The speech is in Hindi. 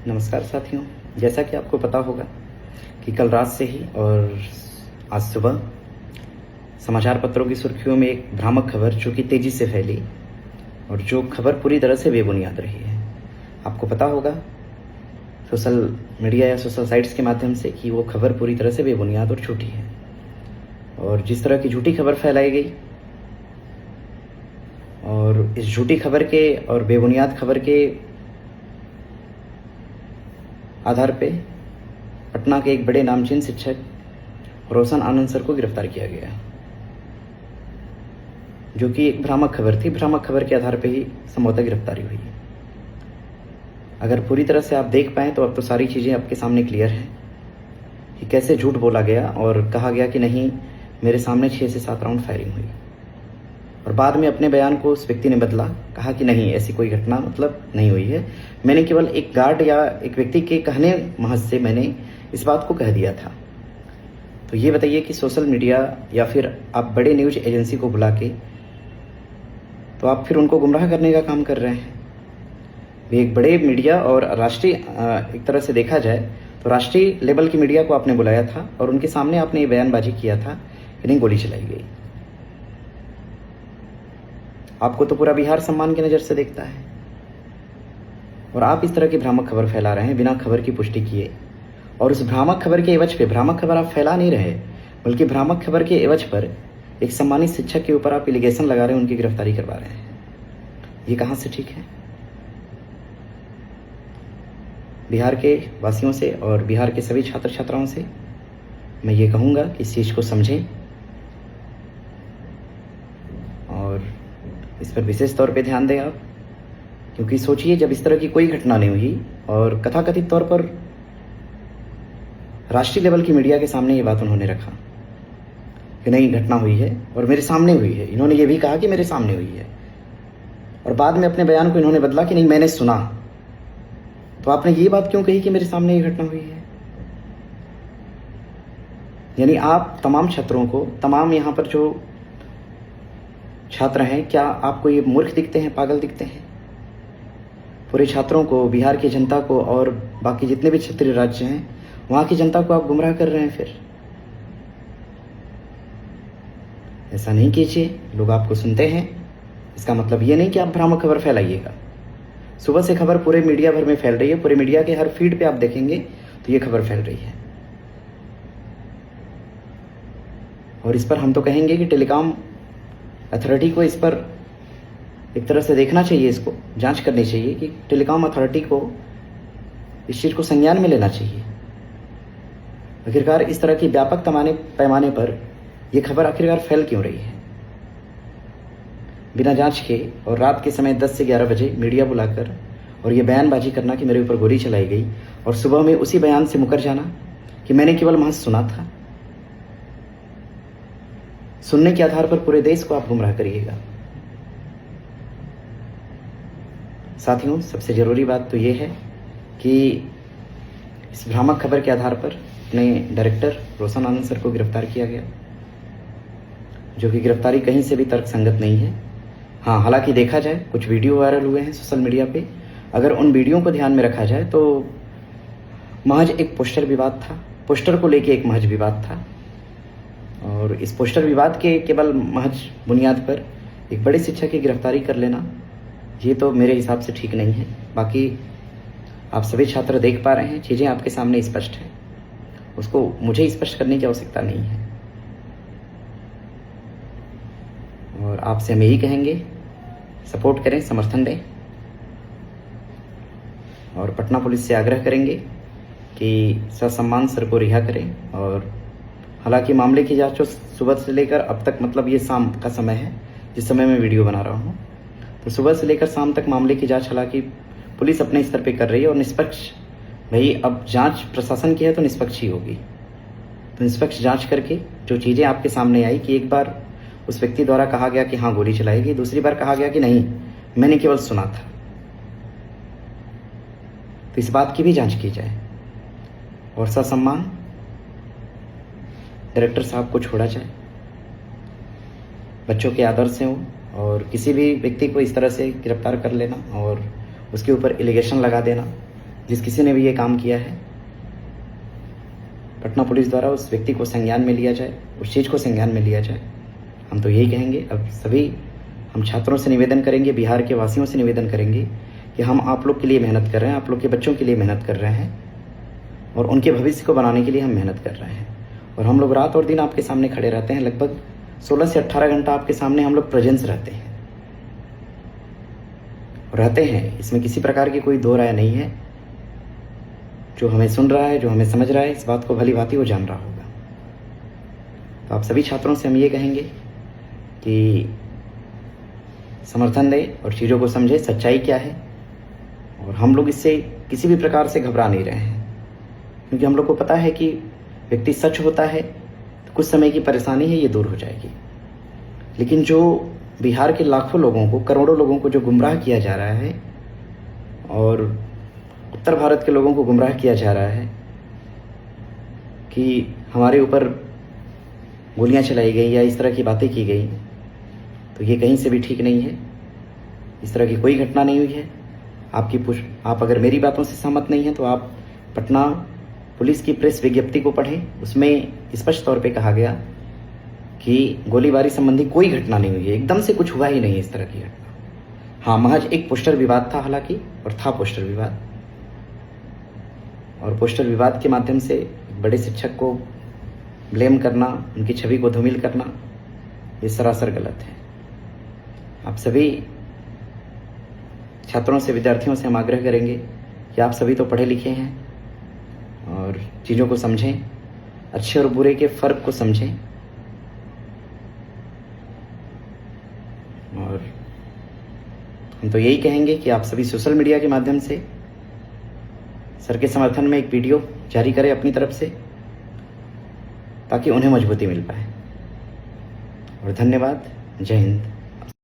नमस्कार साथियों, जैसा कि आपको पता होगा कि कल रात से ही और आज सुबह समाचार पत्रों की सुर्खियों में एक भ्रामक खबर जो कि तेजी से फैली और जो खबर पूरी तरह से बेबुनियाद रही है। आपको पता होगा सोशल मीडिया या सोशल साइट्स के माध्यम से कि वो खबर पूरी तरह से बेबुनियाद और झूठी है। और जिस तरह की झूठी खबर फैलाई गई और इस झूठी खबर के और बेबुनियाद खबर के आधार पे पटना के एक बड़े नामचीन शिक्षक रोशन आनंद सर को गिरफ्तार किया गया, जो कि एक भ्रामक खबर थी। भ्रामक खबर के आधार पे ही संभवतः गिरफ्तारी हुई। अगर पूरी तरह से आप देख पाएं तो अब तो सारी चीज़ें आपके सामने क्लियर हैं कि कैसे झूठ बोला गया और कहा गया कि नहीं, मेरे सामने 6 से 7 राउंड फायरिंग हुई। और बाद में अपने बयान को उस व्यक्ति ने बदला, कहा कि नहीं, ऐसी कोई घटना नहीं हुई है। मैंने केवल एक गार्ड या एक व्यक्ति के कहने महज से मैंने इस बात को कह दिया था। तो ये बताइए कि सोशल मीडिया या फिर आप बड़े न्यूज एजेंसी को बुला के तो आप फिर उनको गुमराह करने का काम कर रहे हैं। वे एक बड़े मीडिया और राष्ट्रीय, एक तरह से देखा जाए तो राष्ट्रीय लेवल की मीडिया को आपने बुलाया था और उनके सामने आपने ये बयानबाजी किया था कि नहीं, गोली चलाई गई। आपको तो पूरा बिहार सम्मान की नज़र से देखता है और आप इस तरह की भ्रामक खबर फैला रहे हैं बिना खबर की पुष्टि किए। और उस भ्रामक खबर के एवज पे, भ्रामक खबर आप फैला नहीं रहे बल्कि भ्रामक खबर के एवज पर एक सम्मानित शिक्षक के ऊपर आप एलिगेशन लगा रहे हैं, उनकी गिरफ्तारी करवा रहे हैं। ये कहाँ से ठीक है? बिहार के वासियों से और बिहार के सभी छात्र छात्राओं से मैं ये कहूँगा कि इस चीज़ को समझें और इस पर विशेष तौर पे ध्यान दें आप। क्योंकि सोचिए, जब इस तरह की कोई घटना नहीं हुई और कथाकथित तौर पर राष्ट्रीय लेवल की मीडिया के सामने ये बात उन्होंने रखा कि नहीं, घटना हुई है और मेरे सामने हुई है। इन्होंने ये भी कहा कि मेरे सामने हुई है और बाद में अपने बयान को इन्होंने बदला कि नहीं, मैंने सुना। तो आपने ये बात क्यों कही कि मेरे सामने ये घटना हुई है? यानी आप तमाम छात्रों को, तमाम यहाँ पर जो छात्र हैं, क्या आपको ये मूर्ख दिखते हैं, पागल दिखते हैं? पूरे छात्रों को, बिहार की जनता को और बाकी जितने भी क्षेत्रीय राज्य हैं वहाँ की जनता को आप गुमराह कर रहे हैं। फिर ऐसा नहीं कीजिए। लोग आपको सुनते हैं, इसका मतलब ये नहीं कि आप भ्रामक खबर फैलाइएगा। सुबह से खबर पूरे मीडिया भर में फैल रही है, पूरे मीडिया के हर फीड पे आप देखेंगे तो ये खबर फैल रही है। और इस पर हम तो कहेंगे कि टेलीकॉम अथॉरिटी को इस पर एक तरह से देखना चाहिए, इसको जांच करनी चाहिए कि टेलीकॉम अथॉरिटी को इस चीज़ को संज्ञान में लेना चाहिए। आखिरकार इस तरह की व्यापक पैमाने पर यह खबर आखिरकार फैल क्यों रही है? बिना जांच के और रात के समय 10 से 11 बजे मीडिया बुलाकर और ये बयानबाजी करना कि मेरे ऊपर गोली चलाई गई और सुबह में उसी बयान से मुकर जाना कि मैंने केवल महज सुना था। सुनने के आधार पर पूरे देश को आप गुमराह करिएगा। साथियों, सबसे जरूरी बात तो ये है कि इस भ्रामक खबर के आधार पर अपने डायरेक्टर रोशन आनंद सर को गिरफ्तार किया गया, जो कि गिरफ्तारी कहीं से भी तर्कसंगत नहीं है। हाँ, हालांकि देखा जाए कुछ वीडियो वायरल हुए हैं सोशल मीडिया पे, अगर उन वीडियो को ध्यान में रखा जाए तो महज एक पोस्टर विवाद था। पोस्टर को लेके एक महज विवाद था और इस पोस्टर विवाद के केवल महज बुनियाद पर एक बड़े शिक्षक की गिरफ्तारी कर लेना, ये तो मेरे हिसाब से ठीक नहीं है। बाकी आप सभी छात्र देख पा रहे हैं, चीज़ें आपके सामने स्पष्ट हैं, उसको मुझे स्पष्ट करने की आवश्यकता नहीं है। और आपसे हम यही कहेंगे, सपोर्ट करें, समर्थन दें और पटना पुलिस से आग्रह करेंगे कि ससम्मान सर को रिहा करें। और हालांकि मामले की जांच सुबह से लेकर अब तक, मतलब ये शाम का समय है जिस समय मैं वीडियो बना रहा हूँ, तो सुबह से लेकर शाम तक मामले की जांच हालांकि पुलिस अपने स्तर पे कर रही है और निष्पक्ष, भाई अब जांच प्रशासन की है तो निष्पक्ष ही होगी। तो निष्पक्ष जांच करके जो चीज़ें आपके सामने आई कि एक बार उस व्यक्ति द्वारा कहा गया कि हाँ गोली चलाई गई, दूसरी बार कहा गया कि नहीं, मैंने केवल सुना था, तो इस बात की भी जांच की जाए और ससम्मान डायरेक्टर साहब को छोड़ा जाए। बच्चों के आदर से हो और किसी भी व्यक्ति को इस तरह से गिरफ्तार कर लेना और उसके ऊपर एलिगेशन लगा देना, जिस किसी ने भी ये काम किया है, पटना पुलिस द्वारा उस व्यक्ति को संज्ञान में लिया जाए, उस चीज़ को संज्ञान में लिया जाए। हम तो यही कहेंगे। अब सभी हम छात्रों से निवेदन करेंगे, बिहार के वासियों से निवेदन करेंगे कि हम आप लोग के लिए मेहनत कर रहे हैं, आप लोग के बच्चों के लिए मेहनत कर रहे हैं और उनके भविष्य को बनाने के लिए हम मेहनत कर रहे हैं। और हम लोग रात और दिन आपके सामने खड़े रहते हैं, लगभग 16 से 18 घंटा आपके सामने हम लोग प्रेजेंस रहते हैं, इसमें किसी प्रकार की कोई दो राय नहीं है। जो हमें सुन रहा है, जो हमें समझ रहा है, इस बात को भली भांति वो जान रहा होगा। तो आप सभी छात्रों से हम ये कहेंगे कि समर्थन दें और चीज़ों को समझें, सच्चाई क्या है। और हम लोग इससे किसी भी प्रकार से घबरा नहीं रहे हैं, क्योंकि हम लोग को पता है कि व्यक्ति सच होता है तो कुछ समय की परेशानी है, ये दूर हो जाएगी। लेकिन जो बिहार के लाखों लोगों को, करोड़ों लोगों को जो गुमराह किया जा रहा है और उत्तर भारत के लोगों को गुमराह किया जा रहा है कि हमारे ऊपर गोलियां चलाई गई या इस तरह की बातें की गई, तो ये कहीं से भी ठीक नहीं है। इस तरह की कोई घटना नहीं हुई है। आप अगर मेरी बातों से सहमत नहीं हैं तो आप पटना पुलिस की प्रेस विज्ञप्ति को पढ़ें। उसमें स्पष्ट तौर पे कहा गया कि गोलीबारी संबंधी कोई घटना नहीं हुई है, एकदम से कुछ हुआ ही नहीं इस तरह की घटना। हाँ, महज एक पोस्टर विवाद था हालांकि, और था पोस्टर विवाद, और पोस्टर विवाद के माध्यम से बड़े शिक्षक को ब्लेम करना, उनकी छवि को धूमिल करना, ये सरासर गलत है। आप सभी छात्रों से, विद्यार्थियों से हम आग्रह करेंगे कि आप सभी तो पढ़े लिखे हैं और चीज़ों को समझें, अच्छे और बुरे के फ़र्क को समझें। और हम तो यही कहेंगे कि आप सभी सोशल मीडिया के माध्यम से सर के समर्थन में एक वीडियो जारी करें अपनी तरफ से, ताकि उन्हें मजबूती मिल पाए। और धन्यवाद। जय हिंद।